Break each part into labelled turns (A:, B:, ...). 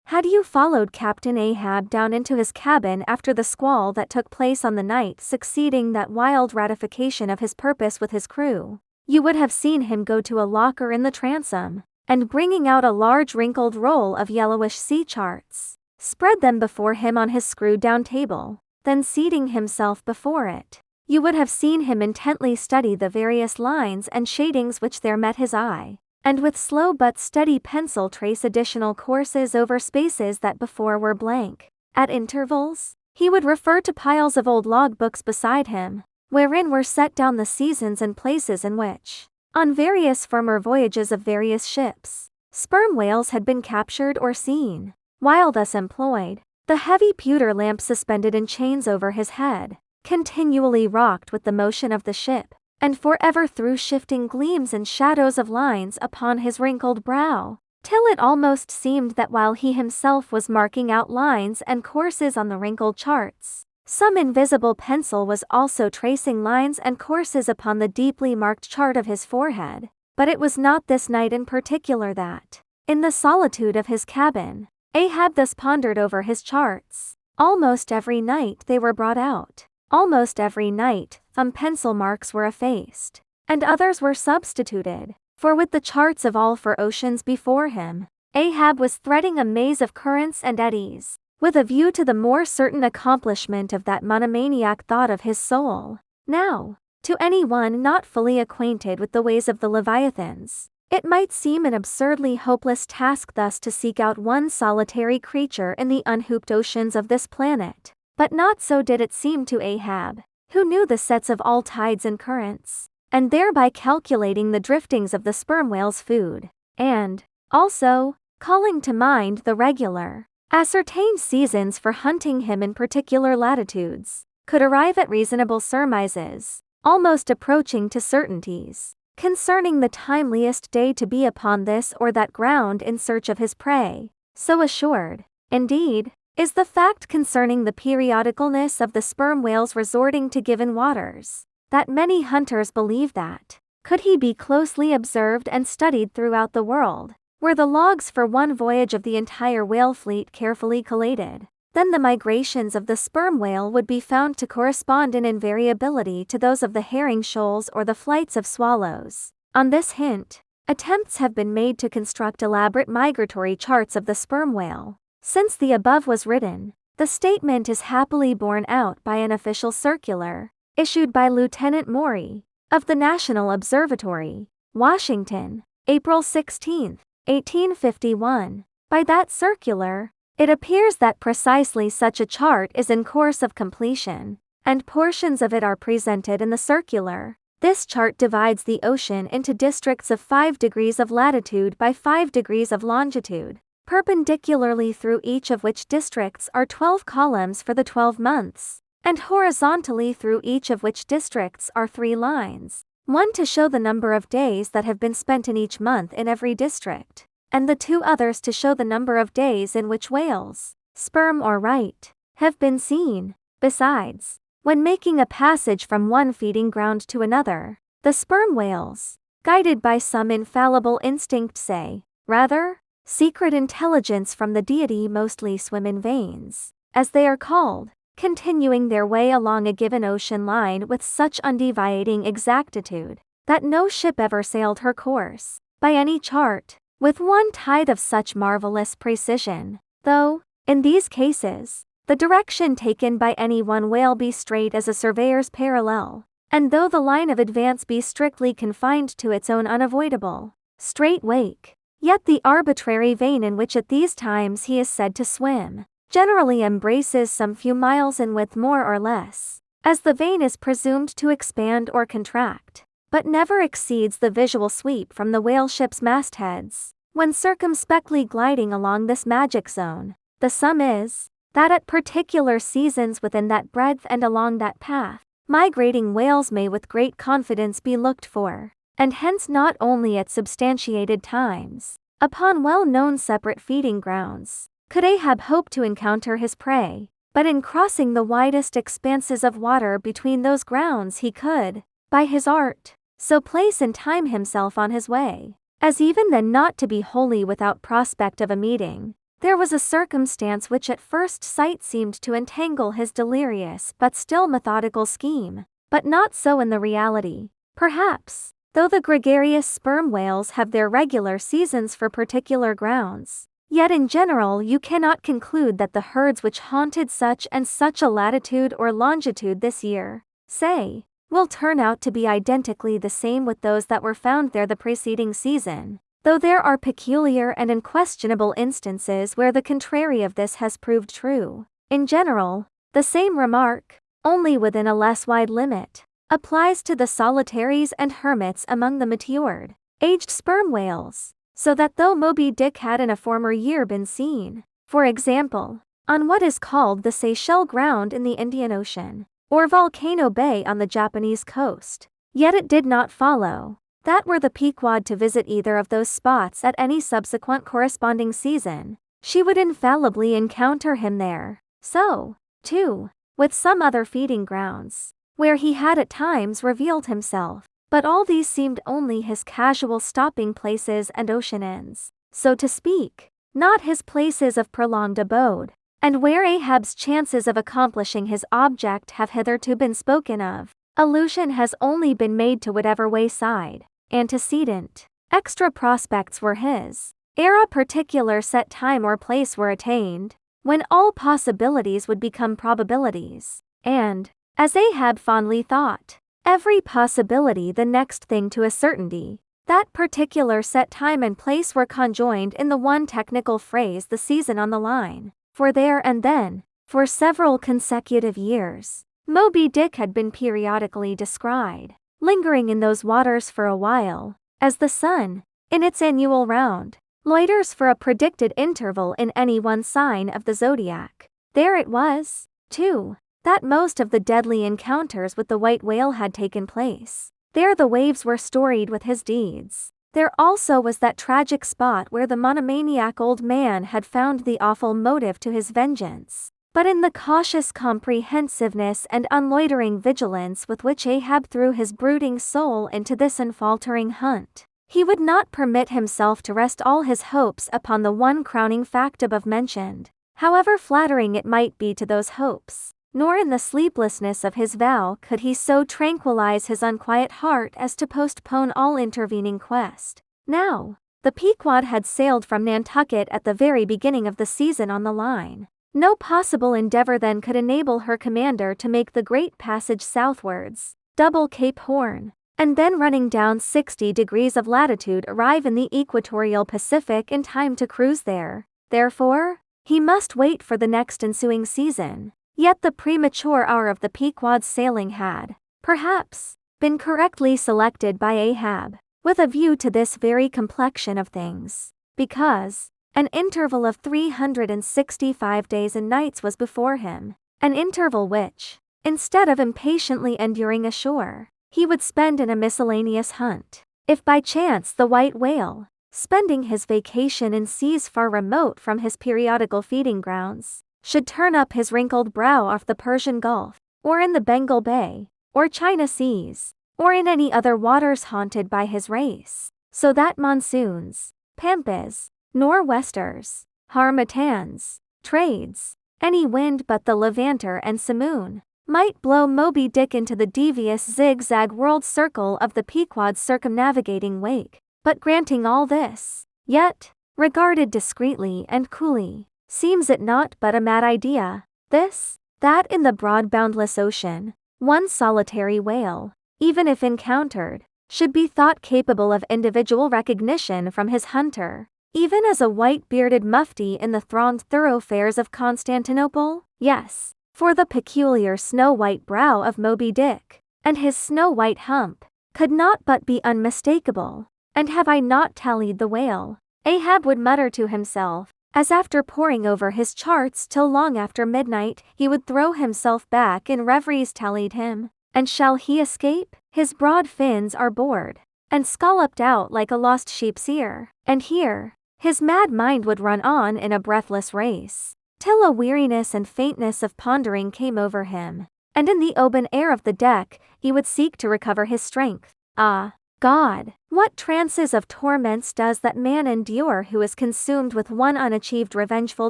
A: Had you followed Captain Ahab down into his cabin after the squall that took place on the night succeeding that wild ratification of his purpose with his crew, you would have seen him go to a locker in the transom, and bringing out a large wrinkled roll of yellowish sea charts, spread them before him on his screwed-down table, then seating himself before it. You would have seen him intently study the various lines and shadings which there met his eye, and with slow but steady pencil trace additional courses over spaces that before were blank. At intervals, he would refer to piles of old logbooks beside him, wherein were set down the seasons and places in which, on various former voyages of various ships, sperm whales had been captured or seen. While thus employed, the heavy pewter lamp suspended in chains over his head continually rocked with the motion of the ship, and forever threw shifting gleams and shadows of lines upon his wrinkled brow, till it almost seemed that while he himself was marking out lines and courses on the wrinkled charts, some invisible pencil was also tracing lines and courses upon the deeply marked chart of his forehead. But it was not this night in particular that, in the solitude of his cabin, Ahab thus pondered over his charts. Almost every night they were brought out. Almost every night, some pencil marks were effaced, and others were substituted, for with the charts of all four oceans before him, Ahab was threading a maze of currents and eddies, with a view to the more certain accomplishment of that monomaniac thought of his soul. Now, to anyone not fully acquainted with the ways of the Leviathans, it might seem an absurdly hopeless task thus to seek out one solitary creature in the unhooped oceans of this planet. But not so did it seem to Ahab, who knew the sets of all tides and currents, and thereby calculating the driftings of the sperm whale's food, and, also, calling to mind the regular, ascertained seasons for hunting him in particular latitudes, could arrive at reasonable surmises, almost approaching to certainties, concerning the timeliest day to be upon this or that ground in search of his prey. So assured, indeed, is the fact concerning the periodicalness of the sperm whales resorting to given waters, that many hunters believe that, could he be closely observed and studied throughout the world, were the logs for one voyage of the entire whale fleet carefully collated, then the migrations of the sperm whale would be found to correspond in invariability to those of the herring shoals or the flights of swallows. On this hint, attempts have been made to construct elaborate migratory charts of the sperm whale. Since the above was written, the statement is happily borne out by an official circular, issued by Lieutenant Maury, of the National Observatory, Washington, April 16, 1851. By that circular, it appears that precisely such a chart is in course of completion, and portions of it are presented in the circular. This chart divides the ocean into districts of 5 degrees of latitude by 5 degrees of longitude, perpendicularly through each of which districts are 12 columns for the 12 months, and horizontally through each of which districts are 3 lines, one to show the number of days that have been spent in each month in every district, and the 2 others to show the number of days in which whales, sperm or right, have been seen. Besides, when making a passage from one feeding ground to another, the sperm whales, guided by some infallible instinct say, rather, secret intelligence from the deity mostly swim in veins, as they are called, continuing their way along a given ocean line with such undeviating exactitude, that no ship ever sailed her course, by any chart, with one tide of such marvelous precision, though, in these cases, the direction taken by any one whale be straight as a surveyor's parallel, and though the line of advance be strictly confined to its own unavoidable, straight wake, yet the arbitrary vein in which at these times he is said to swim, generally embraces some few miles in width more or less, as the vein is presumed to expand or contract, but never exceeds the visual sweep from the whale ship's mastheads. When circumspectly gliding along this magic zone, the sum is, that at particular seasons within that breadth and along that path, migrating whales may with great confidence be looked for, and hence not only at substantiated times, upon well-known separate feeding grounds, could Ahab hope to encounter his prey, but in crossing the widest expanses of water between those grounds he could, by his art, so place and time himself on his way, as even then not to be wholly without prospect of a meeting, There was a circumstance which at first sight seemed to entangle his delirious but still methodical scheme, but not so in the reality. Perhaps, though the gregarious sperm whales have their regular seasons for particular grounds, yet in general you cannot conclude that the herds which haunted such and such a latitude or longitude this year, say, will turn out to be identically the same with those that were found there the preceding season, though there are peculiar and unquestionable instances where the contrary of this has proved true. In general, the same remark, only within a less wide limit, applies to the solitaries and hermits among the matured, aged sperm whales, so that though Moby Dick had in a former year been seen, for example, on what is called the Seychelles Ground in the Indian Ocean, or Volcano Bay on the Japanese coast, yet it did not follow that were the Pequod to visit either of those spots at any subsequent corresponding season, she would infallibly encounter him there. So, too, with some other feeding grounds, where he had at times revealed himself, but all these seemed only his casual stopping places and ocean ends, so to speak, not his places of prolonged abode, and where Ahab's chances of accomplishing his object have hitherto been spoken of, allusion has only been made to whatever wayside, antecedent, extra prospects were his, ere a particular set time or place were attained, when all possibilities would become probabilities, and, as Ahab fondly thought, every possibility the next thing to a certainty, that particular set time and place were conjoined in the one technical phrase the season on the line, for there and then, for several consecutive years, Moby Dick had been periodically descried, lingering in those waters for a while, as the sun, in its annual round, loiters for a predicted interval in any one sign of the zodiac. There it was, too, that most of the deadly encounters with the white whale had taken place. There the waves were storied with his deeds. There also was that tragic spot where the monomaniac old man had found the awful motive to his vengeance. But in the cautious comprehensiveness and unloitering vigilance with which Ahab threw his brooding soul into this unfaltering hunt, he would not permit himself to rest all his hopes upon the one crowning fact above mentioned, however flattering it might be to those hopes. Nor in the sleeplessness of his vow could he so tranquilize his unquiet heart as to postpone all intervening quest. Now, the Pequod had sailed from Nantucket at the very beginning of the season on the line. No possible endeavor then could enable her commander to make the great passage southwards, double Cape Horn, and then running down 60 degrees of latitude arrive in the equatorial Pacific in time to cruise there. Therefore, he must wait for the next ensuing season. Yet the premature hour of the Pequod's sailing had, perhaps, been correctly selected by Ahab, with a view to this very complexion of things, because an interval of 365 days and nights was before him, an interval which, instead of impatiently enduring ashore, he would spend in a miscellaneous hunt. If by chance the white whale, spending his vacation in seas far remote from his periodical feeding grounds, should turn up his wrinkled brow off the Persian Gulf, or in the Bengal Bay, or China Seas, or in any other waters haunted by his race, so that monsoons, pampas, nor'westers, harmattans, trades, any wind but the levanter and simoon, might blow Moby Dick into the devious zigzag world circle of the Pequod's circumnavigating wake. But granting all this, yet, regarded discreetly and coolly, seems it not but a mad idea, this, that in the broad boundless ocean, one solitary whale, even if encountered, should be thought capable of individual recognition from his hunter, even as a white-bearded mufti in the thronged thoroughfares of Constantinople? Yes, for the peculiar snow-white brow of Moby Dick, and his snow-white hump, could not but be unmistakable. And have I not tallied the whale? Ahab would mutter to himself, as after poring over his charts till long after midnight he would throw himself back in reveries. Tallied him, and shall he escape? His broad fins are bored, and scalloped out like a lost sheep's ear, and here, his mad mind would run on in a breathless race, till a weariness and faintness of pondering came over him, and in the open air of the deck he would seek to recover his strength. Ah, God, what trances of torments does that man endure who is consumed with one unachieved revengeful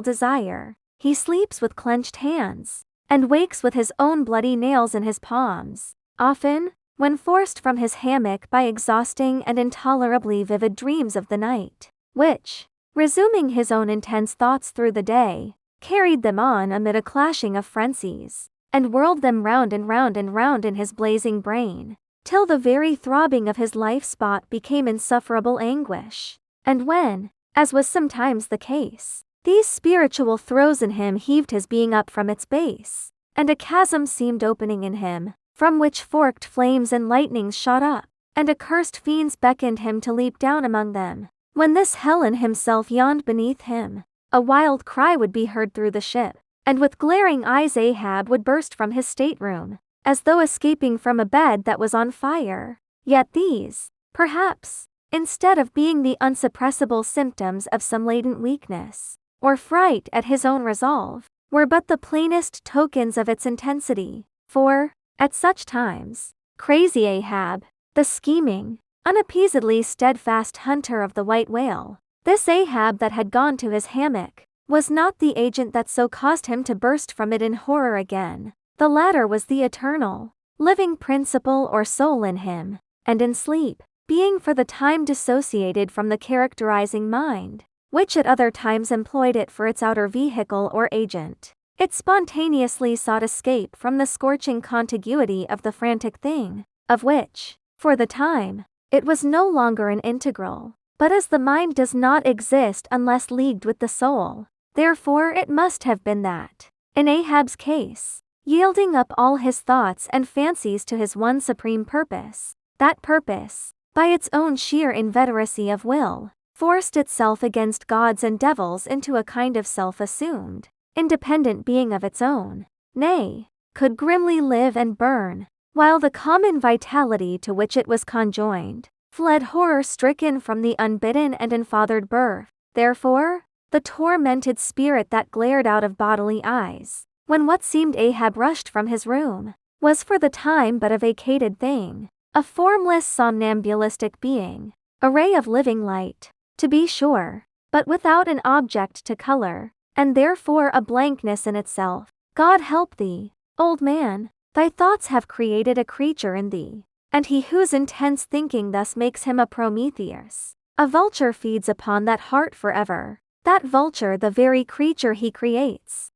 A: desire? He sleeps with clenched hands, and wakes with his own bloody nails in his palms. Often, when forced from his hammock by exhausting and intolerably vivid dreams of the night, which, resuming his own intense thoughts through the day, carried them on amid a clashing of frenzies, and whirled them round and round and round in his blazing brain, till the very throbbing of his life-spot became insufferable anguish. And when, as was sometimes the case, these spiritual throes in him heaved his being up from its base, and a chasm seemed opening in him, from which forked flames and lightnings shot up, and accursed fiends beckoned him to leap down among them. When this Helen himself yawned beneath him, a wild cry would be heard through the ship, and with glaring eyes Ahab would burst from his stateroom, as though escaping from a bed that was on fire. Yet these, perhaps, instead of being the unsuppressible symptoms of some latent weakness, or fright at his own resolve, were but the plainest tokens of its intensity. For, at such times, crazy Ahab, the scheming, unappeasedly steadfast hunter of the white whale, this Ahab that had gone to his hammock, was not the agent that so caused him to burst from it in horror again. The latter was the eternal, living principle or soul in him, and in sleep, being for the time dissociated from the characterizing mind, which at other times employed it for its outer vehicle or agent. It spontaneously sought escape from the scorching contiguity of the frantic thing, of which, for the time, it was no longer an integral. But as the mind does not exist unless leagued with the soul, therefore it must have been that, in Ahab's case, yielding up all his thoughts and fancies to his one supreme purpose, that purpose, by its own sheer inveteracy of will, forced itself against gods and devils into a kind of self-assumed, independent being of its own, nay, could grimly live and burn, while the common vitality to which it was conjoined, fled horror-stricken from the unbidden and unfathered birth. Therefore, the tormented spirit that glared out of bodily eyes, when what seemed Ahab rushed from his room, was for the time but a vacated thing, a formless somnambulistic being, a ray of living light, to be sure, but without an object to color, and therefore a blankness in itself. God help thee, old man, thy thoughts have created a creature in thee, and he whose intense thinking thus makes him a Prometheus, a vulture feeds upon that heart forever, that vulture the very creature he creates.